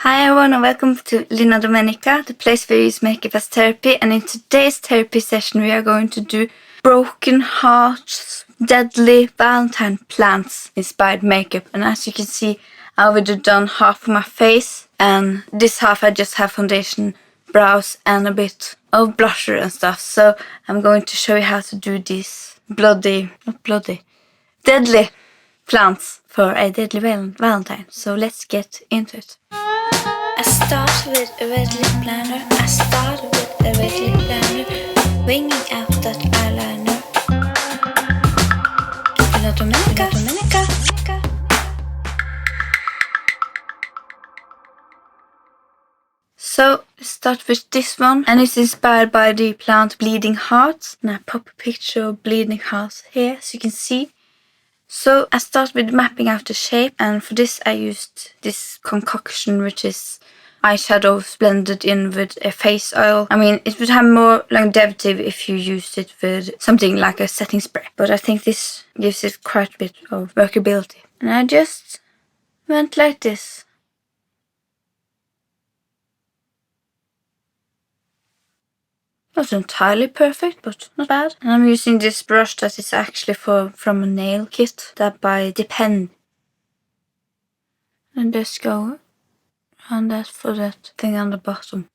Hi everyone and welcome to Lina Domenica, the place where we use makeup as therapy, and in today's therapy session we are going to do broken hearts, deadly Valentine plants inspired makeup. And as you can see, I already done half of my face, and this half I just have foundation, brows and a bit of blusher and stuff. So I'm going to show you how to do these deadly plants for a deadly Valentine. So let's get into it. I start with a red lip liner. Winging out that eyeliner. Lina Domenica. So start with this one, and it's inspired by the plant Bleeding Hearts. And I pop a picture of Bleeding Hearts here so you can see. So I start with mapping out the shape, and for this I used this concoction, which is eyeshadows blended in with a face oil. I mean, it would have more longevity if you used it with something like a setting spray, but I think this gives it quite a bit of workability. And I just went like this. Not entirely perfect, but not bad. And I'm using this brush that is actually from a nail kit that by Depend. And just go around that for that thing on the bottom.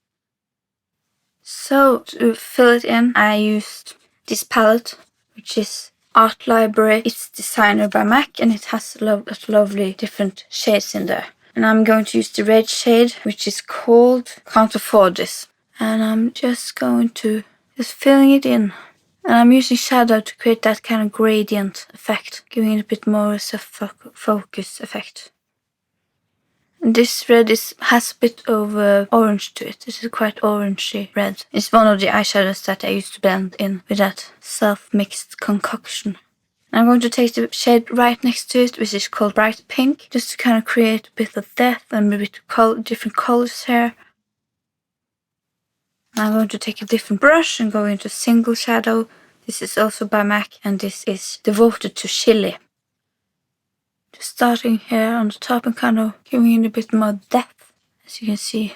So to fill it in, I used this palette, which is Art Library. It's designer by MAC, and it has a lot of lovely different shades in there. And I'm going to use the red shade, which is called Can't Afford This. And I'm just going to filling it in. And I'm using shadow to create that kind of gradient effect, giving it a bit more of a focus effect. And this red has a bit of orange to it. This is quite orangey red. It's one of the eyeshadows that I used to blend in with that self-mixed concoction. I'm going to take the shade right next to it, which is called Bright Pink, just to kind of create a bit of depth and a bit of different colors here. I'm going to take a different brush and go into single shadow. This is also by MAC, and this is Devoted to Chili. Just starting here on the top and kind of giving it a bit more depth, as you can see.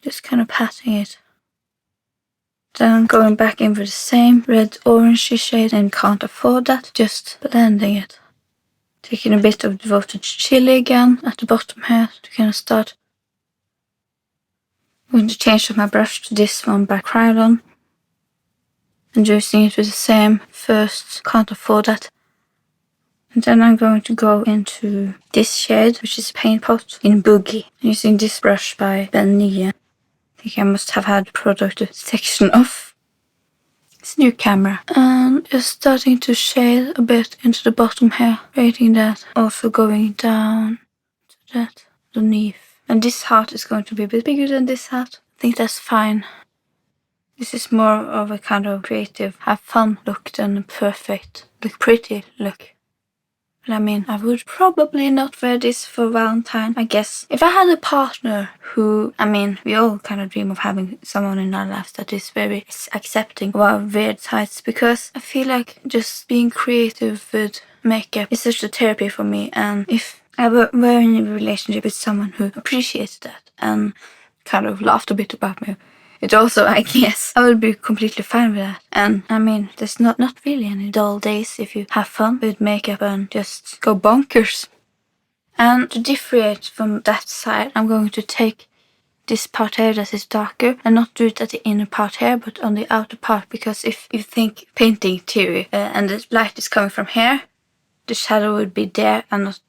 Just kind of patting it. Then going back in with the same red-orangey shade and Can't Afford That, just blending it. Taking a bit of Devoted to Chili again at the bottom here to kind of start. I'm going to change my brush to this one by Krylon. And using it with the same first Can't Afford That. And then I'm going to go into this shade, which is Paint Pot in Boogie. Using this brush by Ben Nye. I think I must have had product detection off. It's a new camera. And just starting to shade a bit into the bottom here. Creating that. Also going down to that underneath. And this heart is going to be a bit bigger than this heart. I think that's fine. This is more of a kind of creative, have fun look than a perfect, look pretty look. But I mean, I would probably not wear this for Valentine, I guess. If I had a partner who, I mean, we all kind of dream of having someone in our lives that is very accepting of our weird sides, because I feel like just being creative with makeup is such a therapy for me. And if I were in a relationship with someone who appreciated that and kind of laughed a bit about me, it also, I guess, I would be completely fine with that. And I mean, there's not really any dull days if you have fun with makeup and just go bonkers. And to differentiate from that side, I'm going to take this part here that is darker and not do it at the inner part here, but on the outer part, because if you think painting theory and the light is coming from here, the shadow would be there and not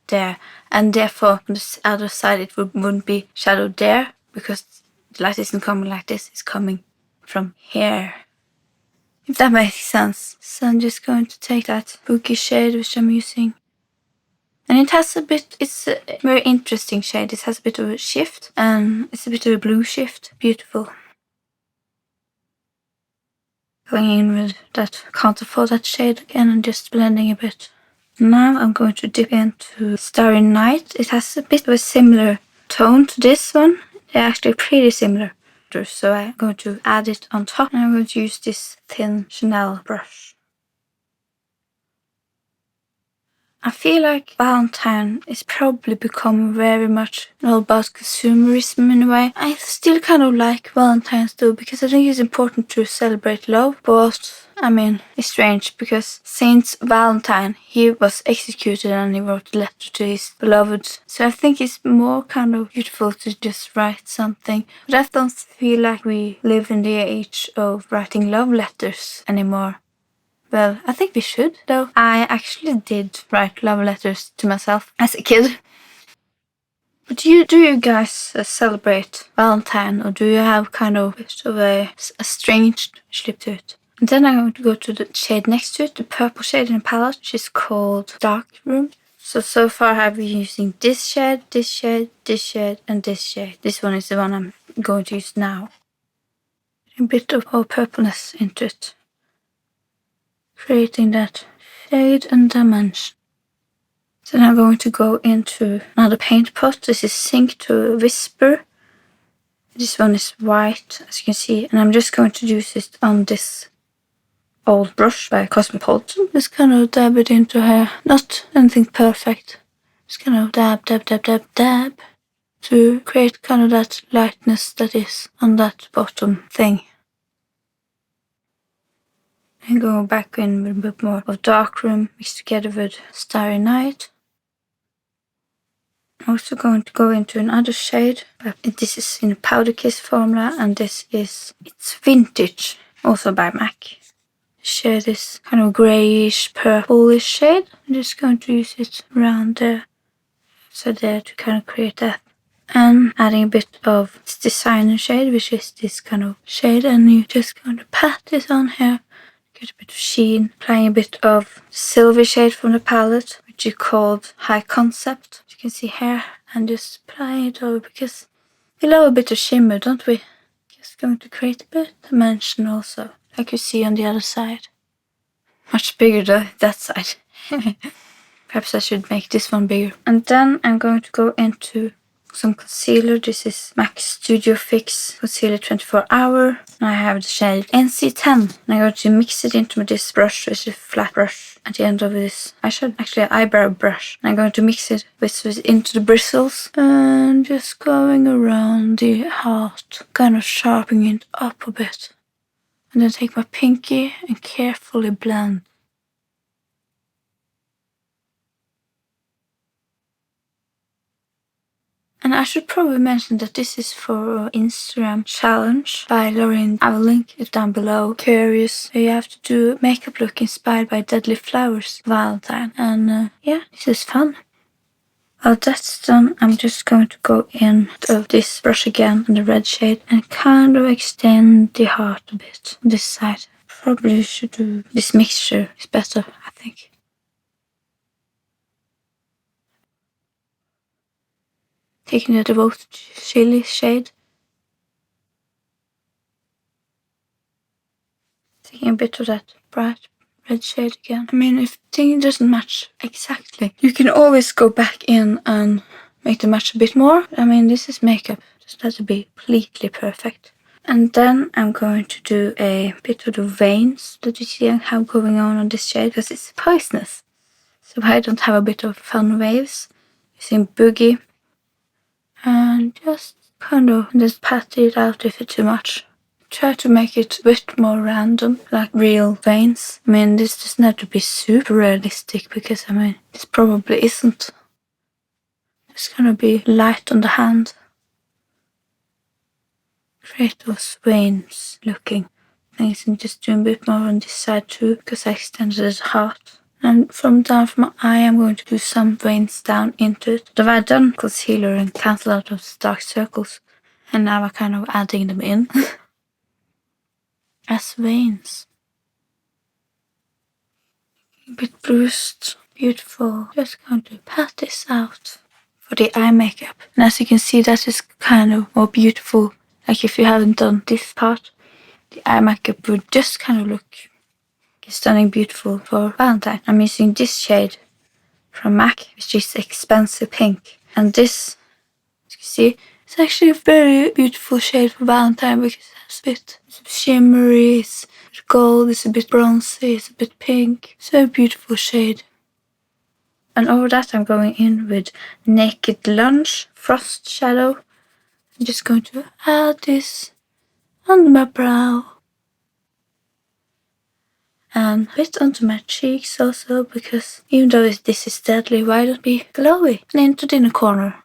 there. And therefore, on the other side, it wouldn't be shadow there, because the light isn't coming like this, it's coming from here. If that makes sense. So I'm just going to take that Boogie shade, which I'm using. And it has a bit, it's a very interesting shade. It has a bit of a shift, and it's a bit of a blue shift. Beautiful. Going in with that Can't Afford That shade again and just blending a bit. Now I'm going to dip into Starry Night. It has a bit of a similar tone to this one. They're actually pretty similar. So I'm going to add it on top, and I'm going to use this thin Chanel brush. I feel like Valentine is probably becoming very much all about consumerism in a way. I still kind of like Valentine's though, because I think it's important to celebrate love, but I mean, it's strange because Saint Valentine, he was executed and he wrote a letter to his beloved. So I think it's more kind of beautiful to just write something. But I don't feel like we live in the age of writing love letters anymore. Well, I think we should, though. I actually did write love letters to myself as a kid. But do you guys celebrate Valentine, or do you have kind of a strange slip to it? And then I'm going to go to the shade next to it, the purple shade in the palette, which is called Darkroom. So far I've been using this shade, this shade, this shade, and this shade. This one is the one I'm going to use now. A bit of purpleness into it, creating that shade and dimension. Then I'm going to go into another paint pot. This is Zink to Whisper. This one is white, as you can see, and I'm just going to use it on this old brush by Cosmopolitan. Just kind of dab it into here. Not anything perfect. Just kind of dab, dab, dab, dab, dab to create kind of that lightness that is on that bottom thing. And go back in with a bit more of Darkroom mixed together with Starry Night. I'm also going to go into another shade, but this is in a Powder Kiss formula, and this is, it's Vintage, also by MAC. The shade is kind of greyish, purplish shade. I'm just going to use it around there, so there to kind of create that. And adding a bit of this designer shade, which is this kind of shade, and you're just going to pat this on here. Get a bit of sheen, applying a bit of silver shade from the palette, which is called High Concept. As you can see here, and just applying it over because we love a bit of shimmer, don't we? Just going to create a bit of dimension also, like you see on the other side. Much bigger though, that side. Perhaps I should make this one bigger. And then I'm going to go into some concealer. This is MAC Studio Fix Concealer 24 Hour. And I have the shade NC10. And I'm going to mix it into this brush, which is a flat brush. At the end of this, actually an eyebrow brush. And I'm going to mix it into the bristles. And just going around the heart, kind of sharpening it up a bit. And then take my pinky and carefully blend. And I should probably mention that this is for Instagram challenge by Lauren. I will link it down below. Curious, you have to do makeup look inspired by Deadly Flowers Valentine. And yeah, this is fun. While that's done, I'm just going to go in with this brush again in the red shade and kind of extend the heart a bit on this side. Probably should do this mixture, is better, I think. Taking the Devoted Chili shade. Taking a bit of that bright red shade again. I mean, if thing doesn't match exactly, you can always go back in and make the match a bit more. I mean, this is makeup. It just has to be completely perfect. And then I'm going to do a bit of the veins that you see I have going on this shade, because it's poisonous. So I don't have a bit of fun waves using Boogie. And just kind of just pat it out if it's too much. Try to make it a bit more random, like real veins. I mean, this doesn't have to be super realistic, because I mean, this probably isn't. It's gonna be light on the hand. Create those veins looking things, and just do a bit more on this side too, because I extended the heart. And from down from my eye, I'm going to do some veins down into it. But I've done concealer and cancel out those dark circles, and now I'm kind of adding them in as veins. A bit bruised, beautiful. Just going to pat this out for the eye makeup. And as you can see, that is kind of more beautiful. Like if you haven't done this part, the eye makeup would just kind of look stunning, beautiful for Valentine. I'm using this shade from MAC, which is Expensive Pink. And this, as you can see, it's actually a very beautiful shade for Valentine, because it has a bit shimmery, it's a bit gold, it's a bit bronzy, it's a bit pink. It's a very beautiful shade. And over that I'm going in with Naked Lunch Frost Shadow. I'm just going to add this under my brow. And a bit onto my cheeks also, because even though this is deadly, why not be glowy? And into the inner corner.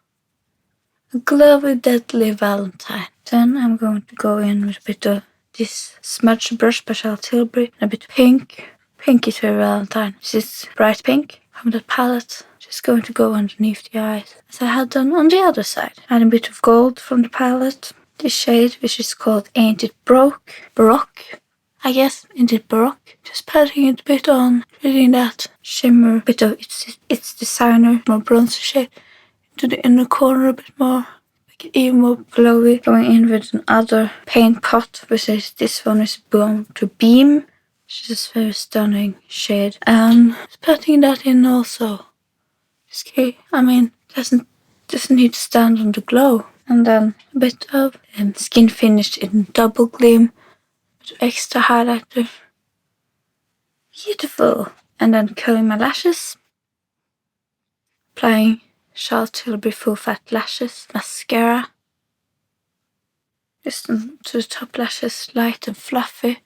A glowy, deadly Valentine. Then I'm going to go in with a bit of this smudge brush by Tilbury. And a bit of pink. Pink is very Valentine. This is bright pink from the palette. Just going to go underneath the eyes, as I had done on the other side. Add a bit of gold from the palette. This shade, which is called Ain't It Baroque, I guess. Ain't It Baroque? Just patting it a bit on, getting that shimmer, a bit of its designer, more bronzer shade, into the inner corner a bit more, make it even more glowy. Going in with another paint pot, which is this one is Born to Beam, which is a very stunning shade, and patting that in also. Okay, I mean, doesn't need to stand on the glow. And then a bit of Skinfinish in Double-Gleam, bit of extra highlighter. Beautiful. And then curling my lashes. Applying Tilbury Full Fat Lashes Mascara. Just to the top lashes, light and fluffy.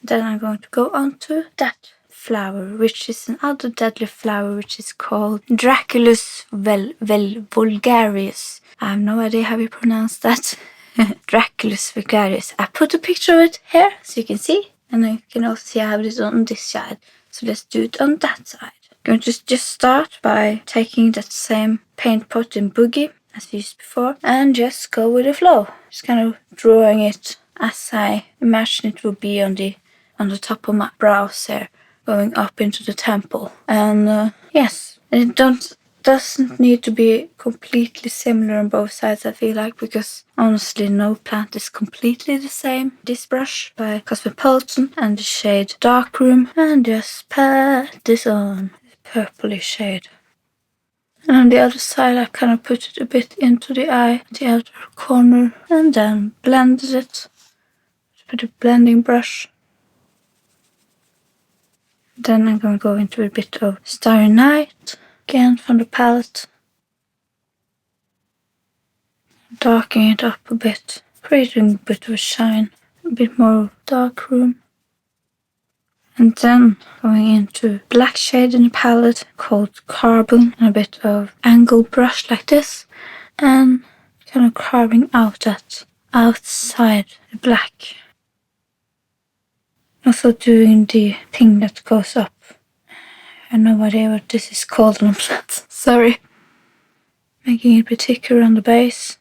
Then I'm going to go on to that flower, which is another deadly flower, which is called Draculus vulgaris. I have no idea how you pronounce that. Draculus vulgaris. I put a picture of it here so you can see, and you can also see I have it on this side. So let's do it on that side. I'm going to just start by taking that same paint pot in Boogie as we used before, and just go with the flow. Just kind of drawing it as I imagine it would be on the top of my brows here, going up into the temple. And yes, it doesn't need to be completely similar on both sides, I feel like, because honestly no plant is completely the same. This brush by Cosmopolitan and the shade Darkroom, and just pat this on, the purpley shade. And on the other side I kind of put it a bit into the eye, the outer corner, and then blended it with a blending brush. Then I'm going to go into a bit of Starry Night, again from the palette. Darkening it up a bit, creating a bit of a shine, a bit more of Darkroom. And then going into black shade in the palette called Carbon, and a bit of angle brush like this, and kind of carving out that outside the black. Also doing the thing that goes up. I have no idea what this is called on a plant, sorry. Making it a bit thicker on the base.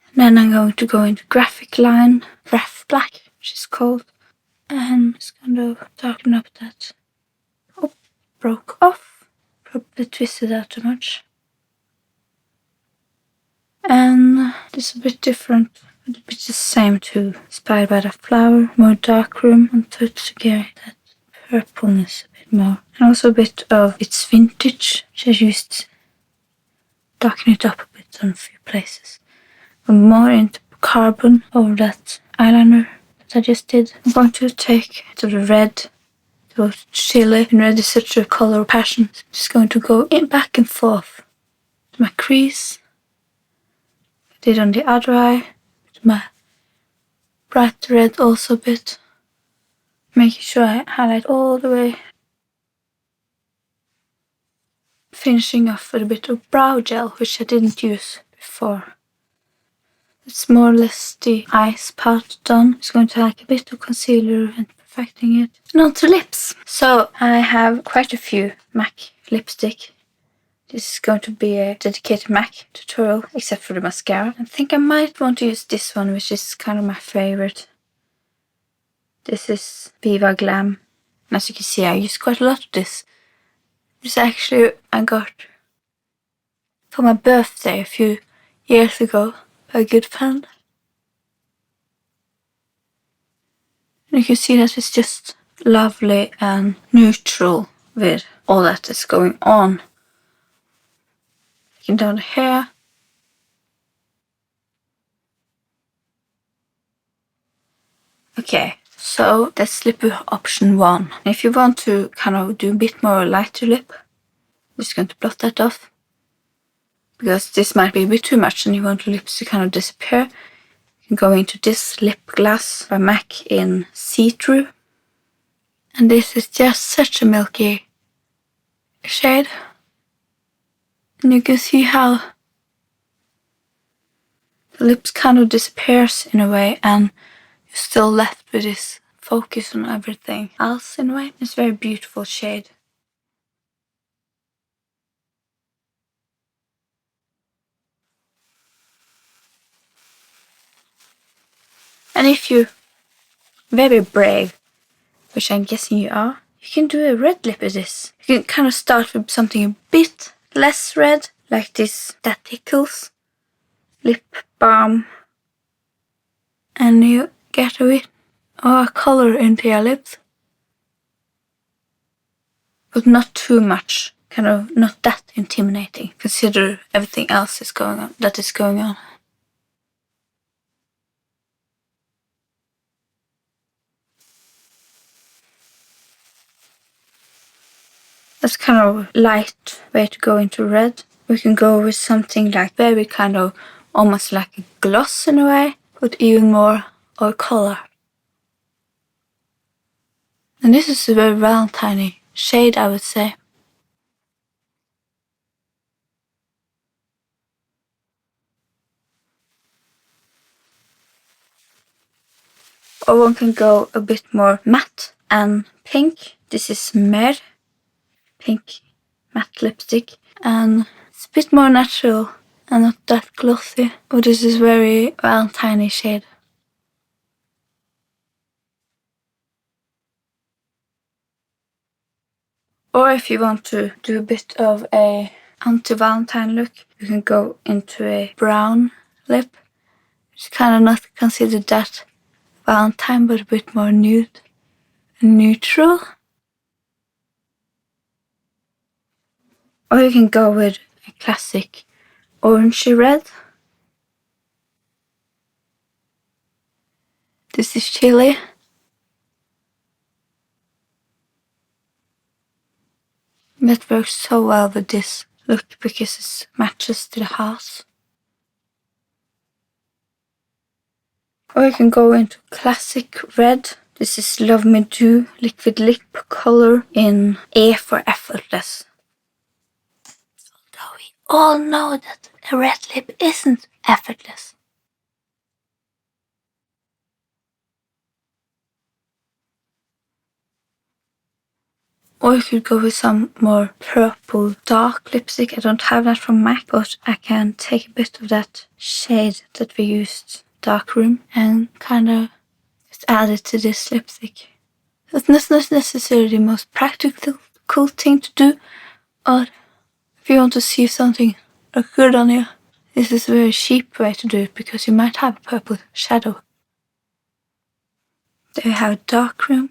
And then I'm going to go into Graphblack, which is called. And just kind of darken up that. Oh, broke off. Probably twisted out too much. And this is a bit different. But it's the same too. Inspired by that flower. More Darkroom onto it to get that purpleness a bit more. And also a bit of its vintage, which I used. Darken it up a bit on a few places. But more into Carbon over that eyeliner that I just did. I'm going to take to the red, to chili, and red is such a color of passion. So I'm just going to go in back and forth to my crease. I did on the other eye, with my bright red also a bit. Making sure I highlight all the way. Finishing off with a bit of brow gel, which I didn't use before. It's more or less the eyes part done. Just going to like a bit of concealer and perfecting it. And on to lips. So I have quite a few MAC lipstick. This is going to be a dedicated MAC tutorial, except for the mascara. I think I might want to use this one, which is kind of my favorite. This is Viva Glam. And as you can see, I use quite a lot of this. This actually I got for my birthday a few years ago. A good friend. And you can see that it's just lovely and neutral with all that is going on. Looking down the hair. Okay, So that's lip option 1. And if you want to kind of do a bit more lighter lip, I'm just going to blot that off. Because this might be a bit too much and you want your lips to kind of disappear. You can go into this lip gloss by MAC in See-Through. And this is just such a milky shade. And you can see how the lips kind of disappears in a way and you're still left with this focus on everything else in a way. It's a very beautiful shade. And if you're very brave, which I'm guessing you are, you can do a red lip with this. You can kind of start with something a bit less red, like this That Tickles lip balm. And you get a bit of a color into your lips. But not too much, kind of not that intimidating. Consider everything else that is going on. That's kind of a light way to go into red. We can go with something like very kind of almost like a gloss in a way, but even more of a color. And this is a very Valentine shade, I would say. Or one can go a bit more matte and pink. This is Mer pink matte lipstick. And it's a bit more natural and not that glossy. But this is very Valentine shade. Or if you want to do a bit of a anti-Valentine look, you can go into a brown lip. It's kind of not considered that Valentine, but a bit more nude and neutral. Or you can go with a classic orangey red. This is Chili. That works so well with this look because it matches to the house. Or you can go into classic red. This is Love Me Do liquid lip color in E for effortless. Although we all know that a red lip isn't effortless. Or you could go with some more purple dark lipstick. I don't have that from MAC, but I can take a bit of that shade that we used, Darkroom, and kind of just add it to this lipstick. That's not necessarily the most practical cool thing to do, but if you want to see if something looks good on you, this is a very cheap way to do it because you might have a purple shadow. There you have Darkroom.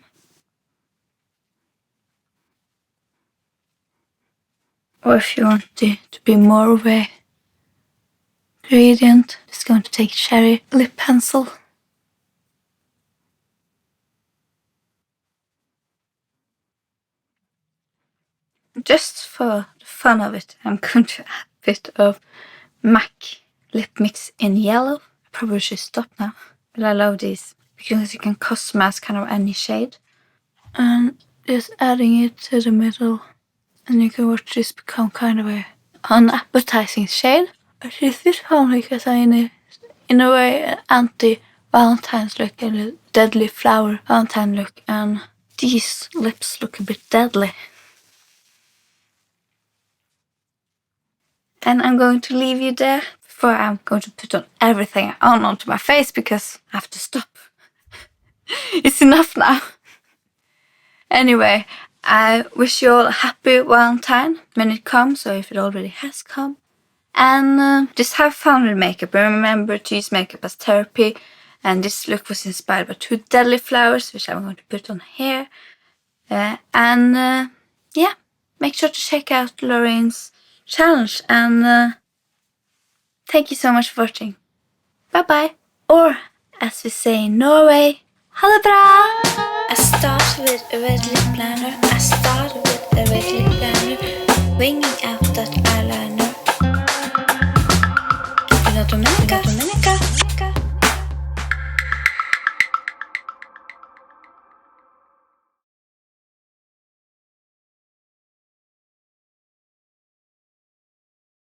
Or if you want it to be more of a gradient, just going to take cherry lip pencil. Just for the fun of it, I'm going to add a bit of MAC lip mix in yellow. I probably should stop now, but I love these because you can customize kind of any shade. And just adding it to the middle, and you can watch this become kind of a unappetizing shade. But this is kind of like in a way an anti-Valentine's look and a deadly flower Valentine look, and these lips look a bit deadly. And I'm going to leave you there before I'm going to put on everything onto my face because I have to stop. It's enough now. Anyway, I wish you all a happy Valentine when it comes, or if it already has come. And just have fun with makeup. Remember to use makeup as therapy. And this look was inspired by 2 deadly flowers, which I'm going to put on here. Yeah, make sure to check out Lorraine's challenge. And thank you so much for watching. Bye bye. Or, as we say in Norway, Ha det bra! I start with a red lip liner. I start with a red lip liner. Winging out that eyeliner. Dominica.